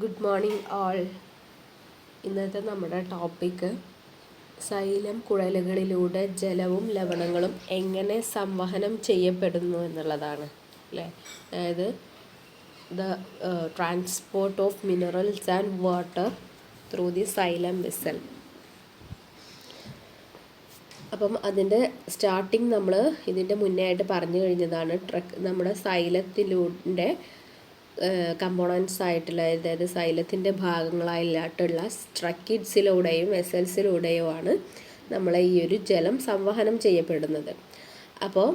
Good morning ആൾ. ഇന്നത്തെ നമ്മുടെ topic xylem കുഴലുകളിലൂടെ ജലവും ലവണങ്ങളും എങ്ങനെ സംവഹനം ചെയ്യപ്പെടുന്നു എന്നുള്ളതാണ് അല്ലേ. അതായത് the transport of minerals and water through the xylem vessel. അപ്പം അതിൻ്റെ സ്റ്റാർട്ടിങ് നമ്മൾ ഇതിൻ്റെ മുന്നേ ആയിട്ട് പറഞ്ഞു കഴിഞ്ഞതാണ്. നമ്മുടെ സൈലത്തിലൂടെ കമ്പോണൻസ് ആയിട്ടുള്ള, അതായത് സൈലത്തിൻ്റെ ഭാഗങ്ങളായിട്ടുള്ള സ്ട്രക്കിഡ്സിലൂടെയും വെസൽസിലൂടെയുമാണ് നമ്മളെ ഈ ഒരു ജലം സംവഹനം ചെയ്യപ്പെടുന്നത്. അപ്പോൾ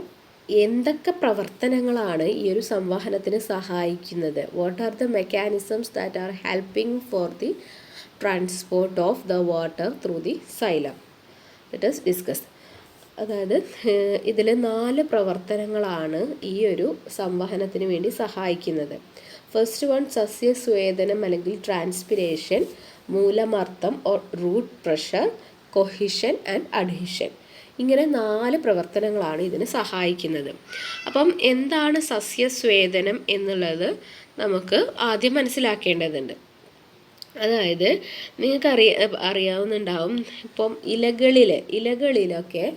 എന്തൊക്കെ പ്രവർത്തനങ്ങളാണ് ഈ ഒരു സംവഹനത്തിന് സഹായിക്കുന്നത്? What are the mechanisms that are helping for the transport of the water through the xylem? Let us discuss. അതായത് ഇതിൽ 4 പ്രവർത്തനങ്ങളാണ് ഈ ഒരു സംവഹനത്തിന് വേണ്ടി സഹായിക്കുന്നത്. ഫസ്റ്റ് വൺ സസ്യസ്വേദനം അല്ലെങ്കിൽ ട്രാൻസ്പിരേഷൻ, മൂലമർദ്ദം or root pressure, cohesion and adhesion. ഇങ്ങനെ 4 പ്രവർത്തനങ്ങളാണ് ഇതിന് സഹായിക്കുന്നത്. അപ്പം എന്താണ് സസ്യസ്വേദനം എന്നുള്ളത് നമുക്ക് ആദ്യം മനസ്സിലാക്കേണ്ടതുണ്ട്. അതായത് നിങ്ങൾക്ക് അറിയാവുന്നുണ്ടാവും, ഇപ്പം ഇലകളിലൊക്കെ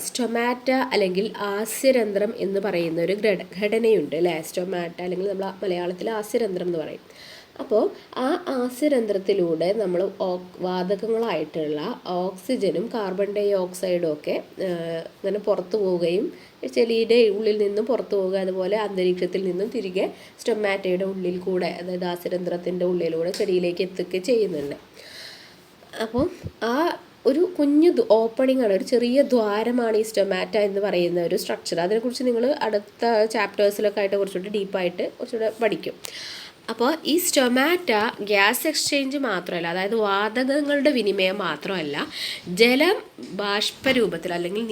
സ്റ്റൊമാറ്റ അല്ലെങ്കിൽ ആസ്യരന്ധ്രം എന്ന് പറയുന്ന ഒരു ഘടനയുണ്ട് അല്ലേ. സ്റ്റൊമാറ്റ അല്ലെങ്കിൽ നമ്മൾ മലയാളത്തിൽ ആസ്യരന്ധ്രം എന്ന് പറയും. അപ്പോൾ ആ ആസ്യരന്ധ്രത്തിലൂടെ നമ്മൾ വാതകങ്ങളായിട്ടുള്ള ഓക്സിജനും കാർബൺ ഡൈ ഓക്സൈഡും ഒക്കെ ഇങ്ങനെ പുറത്തു പോവുകയും, ചെടിയുടെ ഉള്ളിൽ നിന്നും പുറത്തു പോവുക, അതുപോലെ അന്തരീക്ഷത്തിൽ നിന്നും തിരികെ സ്റ്റൊമാറ്റയുടെ ഉള്ളിൽ കൂടെ, അതായത് ആസ്യരന്ധ്രത്തിൻ്റെ ഉള്ളിലൂടെ ചെടിയിലേക്ക് എത്തുകയും ചെയ്യുന്നുണ്ട്. അപ്പോൾ ആ ഒരു കുഞ്ഞു ഓപ്പണിംഗ് ആണ്, ഒരു ചെറിയ ദ്വാരമാണ് ഈ സ്റ്റൊമാറ്റ എന്ന് പറയുന്ന ഒരു സ്ട്രക്ചർ. അതിനെക്കുറിച്ച് നിങ്ങൾ അടുത്ത ചാപ്റ്റേഴ്സിലൊക്കെ ആയിട്ട് കുറച്ചുകൂടി ഡീപ്പായിട്ട് കുറച്ചുകൂടെ പഠിക്കും. അപ്പോൾ ഈ സ്റ്റൊമാറ്റ ഗ്യാസ് എക്സ്ചേഞ്ച് മാത്രമല്ല, അതായത് വാതകങ്ങളുടെ വിനിമയം മാത്രമല്ല, ജലം ബാഷ്പരൂപത്തിൽ അല്ലെങ്കിൽ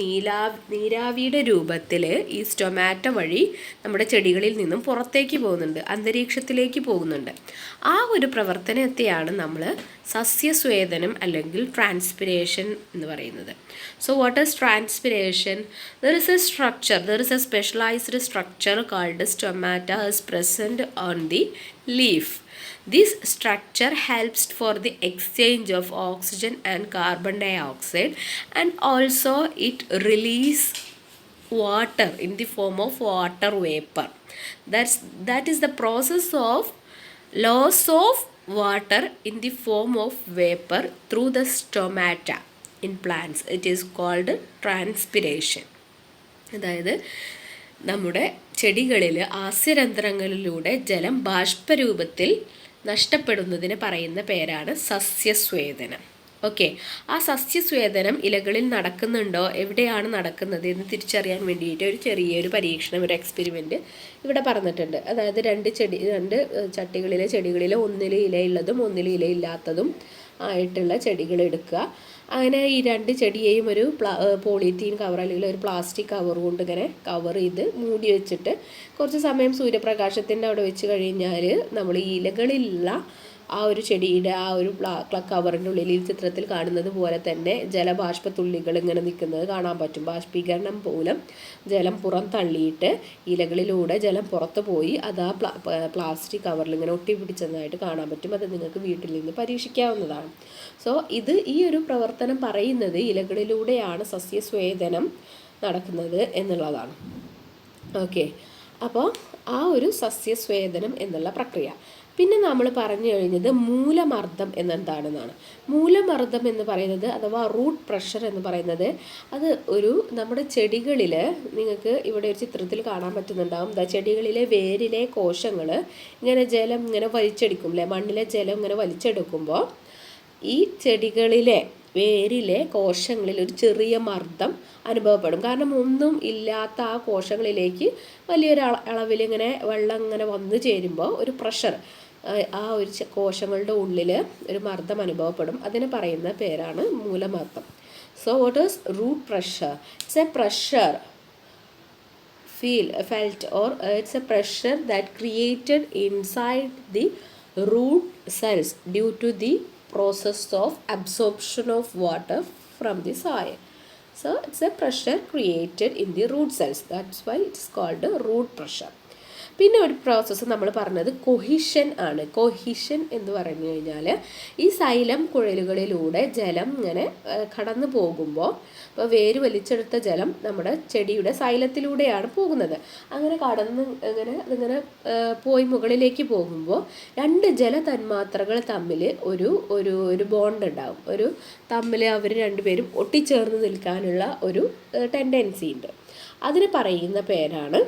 നീരാവിയുടെ രൂപത്തിൽ ഈ സ്റ്റൊമാറ്റ വഴി നമ്മുടെ ചെടികളിൽ നിന്നും പുറത്തേക്ക് പോകുന്നുണ്ട്, അന്തരീക്ഷത്തിലേക്ക് പോകുന്നുണ്ട്. ആ ഒരു പ്രവർത്തനത്തെയാണ് നമ്മൾ സസ്യസ്വേദനം അല്ലെങ്കിൽ ട്രാൻസ്പിരേഷൻ എന്ന് പറയുന്നത്. So what is transpiration? There is a specialized structure called stomata is present on the leaf. This structure helps for the exchange of oxygen and carbon dioxide, and also it release water in the form of water vapor. That is the process of loss of water in the form of vapor through the stomata. In plants it is called transpiration. അതായത് നമ്മുടെ ചെടികളിൽ ആസ്യരന്ധ്രങ്ങളിലൂടെ ജലം ബാഷ്പരൂപത്തിൽ നഷ്ടപ്പെടുന്നതിന് പറയുന്ന പേരാണ് സസ്യസ്വേദനം. Okay, ആ സസ്യസ്വേദനം ഇലകളിൽ നടക്കുന്നുണ്ടോ, എവിടെയാണ് നടക്കുന്നത് എന്ന് തിരിച്ചറിയാൻ വേണ്ടിയിട്ട് ഒരു ചെറിയൊരു പരീക്ഷണം, ഒരു എക്സ്പെരിമെൻറ്റ് ഇവിടെ പറഞ്ഞിട്ടുണ്ട്. അതായത് രണ്ട് ചട്ടികളിലെ ചെടികളിൽ ഒന്നിൽ ഇലയുള്ളതും ഒന്നിൽ ഇലയില്ലാത്തതും ആയിട്ടുള്ള ചെടികൾ എടുക്കുക. അങ്ങനെ ഈ 2 ചെടിയെയും ഒരു പോളിത്തീൻ കവർ അല്ലെങ്കിൽ ഒരു പ്ലാസ്റ്റിക് കവർ കൊണ്ട് ഇങ്ങനെ കവർ ചെയ്ത് മൂടി വെച്ചിട്ട് കുറച്ച് സമയം സൂര്യപ്രകാശത്തിൻ്റെ അവിടെ വെച്ച് കഴിഞ്ഞാൽ നമ്മൾ ഈ ഇലകളിലുള്ള ആ ഒരു ചെടിയുടെ ആ ഒരു കവറിൻ്റെ ഉള്ളിൽ ഈ ചിത്രത്തിൽ കാണുന്നത് പോലെ തന്നെ ജലബാഷ്പത്തുള്ളികൾ ഇങ്ങനെ നിൽക്കുന്നത് കാണാൻ പറ്റും. ബാഷ്പീകരണം മൂലം ജലം പുറം തള്ളിയിട്ട് ഇലകളിലൂടെ ജലം പുറത്ത് പോയി അത് ആ പ്ലാസ്റ്റിക് കവറിൽ ഇങ്ങനെ ഒട്ടിപ്പിടിച്ചതായിട്ട് കാണാൻ പറ്റും. അത് നിങ്ങൾക്ക് വീട്ടിൽ നിന്ന് പരീക്ഷിക്കാവുന്നതാണ്. സോ ഈ ഒരു പ്രവർത്തനം പറയുന്നത് ഇലകളിലൂടെയാണ് സസ്യസ്വേദനം നടക്കുന്നത് എന്നുള്ളതാണ്. ഓക്കെ, അപ്പോൾ ആ ഒരു സസ്യസ്വേദനം എന്നുള്ള പ്രക്രിയ. പിന്നെ നമ്മൾ പറഞ്ഞു കഴിഞ്ഞത് മൂലമർദ്ദം എന്നെന്താണെന്നാണ്. മൂലമർദ്ദം എന്ന് പറയുന്നത് അഥവാ റൂട്ട് പ്രഷർ എന്ന് പറയുന്നത് അത് നമ്മുടെ ചെടികളിൽ നിങ്ങൾക്ക് ഇവിടെ ഒരു ചിത്രത്തിൽ കാണാൻ പറ്റുന്നുണ്ടാവും. ചെടികളിലെ വേരിലെ കോശങ്ങൾ ഇങ്ങനെ ജലം ഇങ്ങനെ വലിച്ചെടുക്കും അല്ലേ, മണ്ണിലെ ജലം ഇങ്ങനെ വലിച്ചെടുക്കുമ്പോൾ ഈ ചെടികളിലെ വേരിലെ കോശങ്ങളിൽ ഒരു ചെറിയ മർദ്ദം അനുഭവപ്പെടും. കാരണം ഒന്നും ഇല്ലാത്ത ആ കോശങ്ങളിലേക്ക് വലിയൊരു അളവിൽ ഇങ്ങനെ വെള്ളം ഇങ്ങനെ വന്നു ചേരുമ്പോൾ ഒരു പ്രഷർ, ആ ഒരു കോശങ്ങളുടെ ഉള്ളിൽ ഒരു മർദ്ദം അനുഭവപ്പെടും. അതിന് പറയുന്ന പേരാണ് മൂലമർദ്ദം. So what is root pressure? It's a pressure felt or it's a pressure that created inside the root cells due to the process of absorption of water from the soil. So it's a pressure created in the root cells. That's why it's called a root pressure. പിന്നെ ഒരു process നമ്മൾ പറഞ്ഞത് cohesion ആണ്. Cohesion എന്ന് പറഞ്ഞു കഴിഞ്ഞാൽ ഈ xylem കുഴലുകളിലൂടെ ജലം ഇങ്ങനെ കടന്നു പോകുമ്പോൾ, ഇപ്പോൾ വേര് വലിച്ചെടുത്ത ജലം നമ്മുടെ ചെടിയുടെ സൈലത്തിലൂടെയാണ് പോകുന്നത്. അങ്ങനെ കടന്ന് അതിങ്ങനെ പോയി മുകളിലേക്ക് പോകുമ്പോൾ രണ്ട് ജല തന്മാത്രകൾ തമ്മിൽ ഒരു ബോണ്ട് ഉണ്ടാകും. തമ്മിൽ അവർ രണ്ടുപേരും ഒട്ടിച്ചേർന്ന് നിൽക്കാനുള്ള ഒരു ടെൻഡൻസി ഉണ്ട്. അതിന് പറയുന്ന പേരാണ്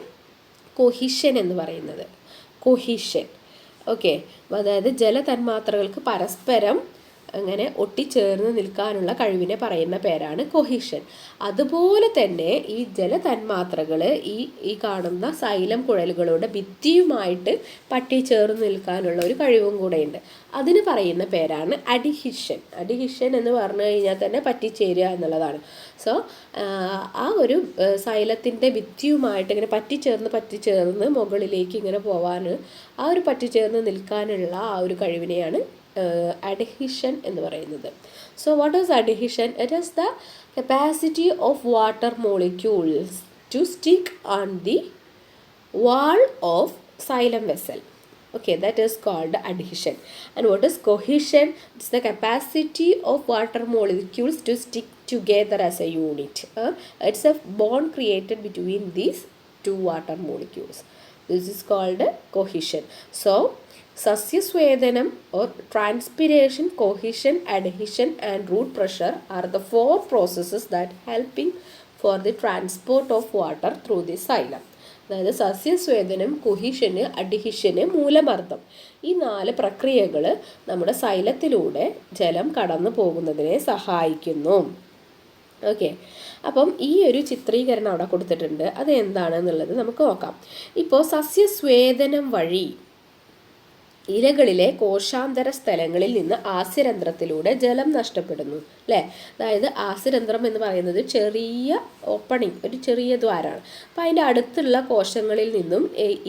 കൊഹിഷൻ എന്ന് പറയുന്നത്. കൊഹിഷൻ. ഓക്കെ. അതായത് ജലതന്മാത്രകൾക്ക് പരസ്പരം അങ്ങനെ ഒട്ടിച്ചേർന്ന് നിൽക്കാനുള്ള കഴിവിനെ പറയുന്ന പേരാണ് കൊഹിഷൻ. അതുപോലെ തന്നെ ഈ ജലതന്മാത്രകൾ ഈ കാണുന്ന സൈലം കുഴലുകളുടെ ഭിത്തിയുമായിട്ട് പറ്റിച്ചേർന്ന് നിൽക്കാനുള്ള ഒരു കഴിവും കൂടെയുണ്ട്. അതിന് പറയുന്ന പേരാണ് അഡിഹിഷൻ. അഡിഹിഷൻ എന്ന് പറഞ്ഞു കഴിഞ്ഞാൽ തന്നെ പറ്റിച്ചേരുക എന്നുള്ളതാണ്. സോ ആ ഒരു സൈലത്തിൻ്റെ ഭിത്തിയുമായിട്ട് ഇങ്ങനെ പറ്റിച്ചേർന്ന് മുകളിലേക്ക് ഇങ്ങനെ പോവാൻ, ആ ഒരു പറ്റിച്ചേർന്ന് നിൽക്കാനുള്ള ആ ഒരു കഴിവിനെയാണ് adhesion എന്ന് പറയുന്നത്. So what is adhesion? It is the capacity of water molecules to stick on the wall of xylem vessel. Okay, that is called adhesion. And what is cohesion? It's the capacity of water molecules to stick together as a unit. It's a bond created between these two water molecules. This is called cohesion. So സസ്യസ്വേദനം or transpiration, cohesion, adhesion and root pressure are the four processes that helping for the transport of water through the xylem. അതായത് സസ്യസ്വേദനം, കൊഹിഷന്, അഡ്ഹിഷന്, മൂലമർദ്ദം, ഈ 4 പ്രക്രിയകൾ നമ്മുടെ സൈലത്തിലൂടെ ജലം കടന്നു പോകുന്നതിനെ സഹായിക്കുന്നു. Okay. അപ്പം ഈ ഒരു ചിത്രീകരണം അവിടെ കൊടുത്തിട്ടുണ്ട്. അത് എന്താണെന്നുള്ളത് നമുക്ക് നോക്കാം. ഇപ്പോൾ സസ്യസ്വേദനം വഴി ഇലകളിലെ കോശാന്തര സ്ഥലങ്ങളിൽ നിന്ന് ആസ്യരന്ധ്രത്തിലൂടെ ജലം നഷ്ടപ്പെടുന്നു, അല്ലേ? അതായത് ആസ്യരന്ധ്രം എന്ന് പറയുന്നത് ചെറിയ ഓപ്പണിങ്, ഒരു ചെറിയ ദ്വാരമാണ്. അപ്പോൾ അതിൻ്റെ അടുത്തുള്ള കോശങ്ങളിൽ നിന്നും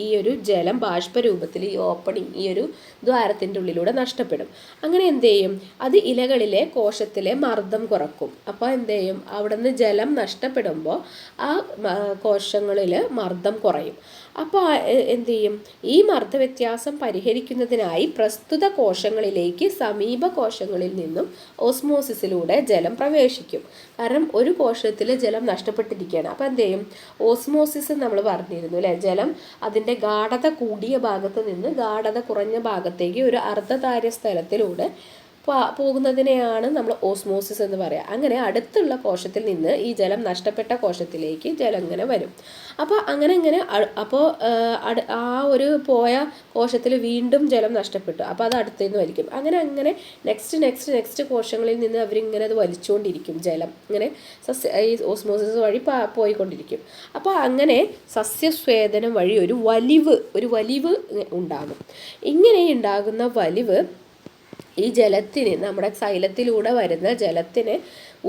ഈ ഒരു ജലം ബാഷ്പരൂപത്തിൽ ഈ ഓപ്പണിങ്, ഈ ഒരു ദ്വാരത്തിൻ്റെ ഉള്ളിലൂടെ നഷ്ടപ്പെടും. അങ്ങനെ എന്ത് ചെയ്യും? അത് ഇലകളിലെ കോശത്തിലെ മർദ്ദം കുറക്കും. അപ്പോൾ എന്ത് ചെയ്യും? അവിടെ നിന്ന് ജലം നഷ്ടപ്പെടുമ്പോൾ ആ കോശങ്ങളിൽ മർദ്ദം കുറയും. അപ്പോൾ എന്ത് ചെയ്യും? ഈ മർദ്ദവ്യത്യാസം പരിഹരിക്കുന്നതിനായി പ്രസ്തുത കോശങ്ങളിലേക്ക് സമീപ കോശങ്ങളിൽ നിന്നും ഓസ്മോസിസിലൂടെ ജലം പ്രവേശിക്കും. കാരണം ഒരു കോശത്തിൽ ജലം നഷ്ടപ്പെട്ടിരിക്കുകയാണ്. അപ്പോൾ എന്ത് ചെയ്യും? ഓസ്മോസിസ് നമ്മൾ പറഞ്ഞിരുന്നു, അല്ലേ? ജലം അതിൻ്റെ ഗാഢത കൂടിയ ഭാഗത്ത് നിന്ന് ഗാഢത കുറഞ്ഞ ഭാഗത്തേക്ക് ഒരു അർദ്ധതാര്യ സ്ഥലത്തിലൂടെ പോകുന്നതിനെയാണ് നമ്മൾ ഓസ്മോസിസ് എന്ന് പറയുക. അങ്ങനെ അടുത്തുള്ള കോശത്തിൽ നിന്ന് ഈ ജലം നഷ്ടപ്പെട്ട കോശത്തിലേക്ക് ജലം ഇങ്ങനെ വരും. അപ്പോൾ അപ്പോൾ ആ ഒരു പോയ കോശത്തിൽ വീണ്ടും ജലം നഷ്ടപ്പെട്ടു. അപ്പോൾ അത് അടുത്തുനിന്ന് വലിക്കും. അങ്ങനെ നെക്സ്റ്റ് കോശങ്ങളിൽ നിന്ന് അവരിങ്ങനെ അത് വലിച്ചുകൊണ്ടിരിക്കും. ജലം ഇങ്ങനെ ഈ ഓസ്മോസിസ് വഴി പോയിക്കൊണ്ടിരിക്കും. അപ്പോൾ അങ്ങനെ സസ്യസ്വേദനം വഴി ഒരു വലിവ് ഉണ്ടാകും. ഇങ്ങനെ ഉണ്ടാകുന്ന വലിവ് ഈ ജലത്തിന്, നമ്മുടെ സൈലത്തിലൂടെ വരുന്ന ജലത്തിന്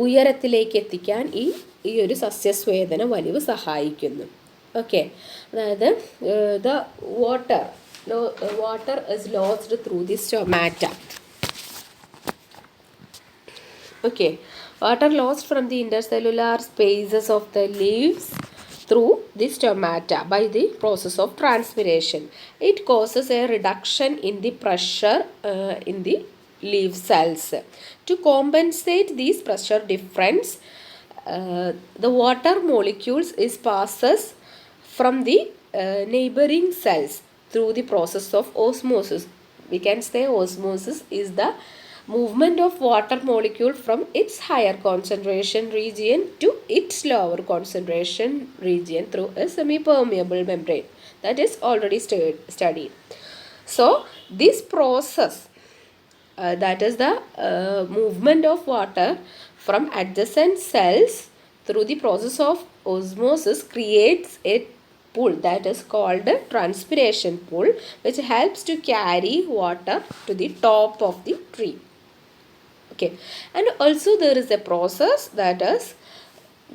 ഉയരത്തിലേക്ക് എത്തിക്കാൻ ഈ ഒരു സസ്യസ്വേദന വലിവ് സഹായിക്കുന്നു. ഓക്കെ. അതായത് the water is lost through the stomata. Okay. Water lost from the intercellular spaces of the leaves through the stomata by the process of transpiration. It causes a reduction in the pressure in the leaf cells. To compensate this pressure difference, the water molecules passes from the neighboring cells through the process of osmosis. We can say osmosis is the movement of water molecule from its higher concentration region to its lower concentration region through a semi-permeable membrane. That is already studied. So this process, that is the movement of water from adjacent cells through the process of osmosis, creates a pool that is called a transpiration pool, which helps to carry water to the top of the tree. Okay. And also there is a process that is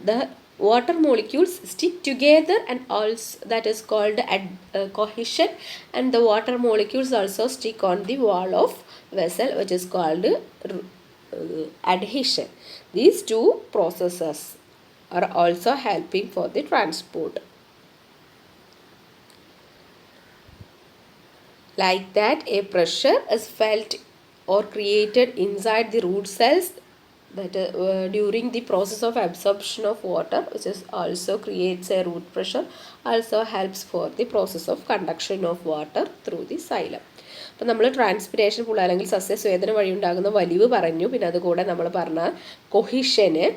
the water molecules stick together, and also that is called cohesion, and the water molecules also stick on the wall of vessel, which is called adhesion. These two processes are also helping for the transport. Like that, a pressure is felt or created inside the root cells that during the process of absorption of water, which is also creates a root pressure, also helps for the process of conduction of water through the xylem. അപ്പം നമ്മൾ transpiration pull അല്ലെങ്കിൽ സസ്യസ്വേദന വഴി ഉണ്ടാകുന്ന വലിവ് പറഞ്ഞു. പിന്നെ അതുകൂടെ നമ്മൾ പറഞ്ഞ കൊഹിഷന്,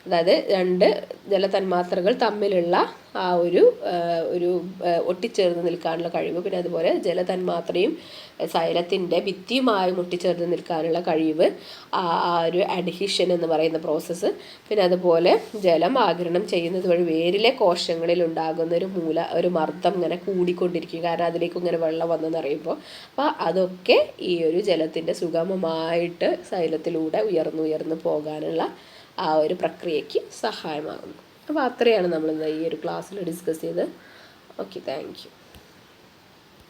അതായത് രണ്ട് ജലതന്മാത്രകൾ തമ്മിലുള്ള ആ ഒരു ഒട്ടിച്ചേർന്ന് നിൽക്കാനുള്ള കഴിവ്, പിന്നെ അതുപോലെ ജലതന്മാത്രയും സൈലത്തിൻ്റെ ഭിത്തിയുമായി മുട്ടിച്ചേർന്ന് നിൽക്കാനുള്ള കഴിവ്, ആ ഒരു അഡ്ഹിഷൻ എന്ന് പറയുന്ന പ്രോസസ്സ്, പിന്നെ അതുപോലെ ജലം ആഗിരണം ചെയ്യുന്നത് വഴി വേരിലെ കോശങ്ങളിൽ ഉണ്ടാകുന്ന ഒരു മർദ്ദം ഇങ്ങനെ കൂടിക്കൊണ്ടിരിക്കും, കാരണം അതിലേക്ക് ഇങ്ങനെ വെള്ളം വന്നെന്നറിയുമ്പോൾ. അപ്പോൾ അതൊക്കെ ഈ ഒരു ജലത്തിൻ്റെ സുഗമമായിട്ട് സൈലത്തിലൂടെ ഉയർന്നു പോകാനുള്ള ആ ഒരു പ്രക്രിയയ്ക്ക് സഹായമാകുന്നു. അപ്പോൾ അത്രയാണ് നമ്മൾ ഈ ഒരു ക്ലാസ്സിൽ ഡിസ്കസ് ചെയ്തത്. Okay, thank you.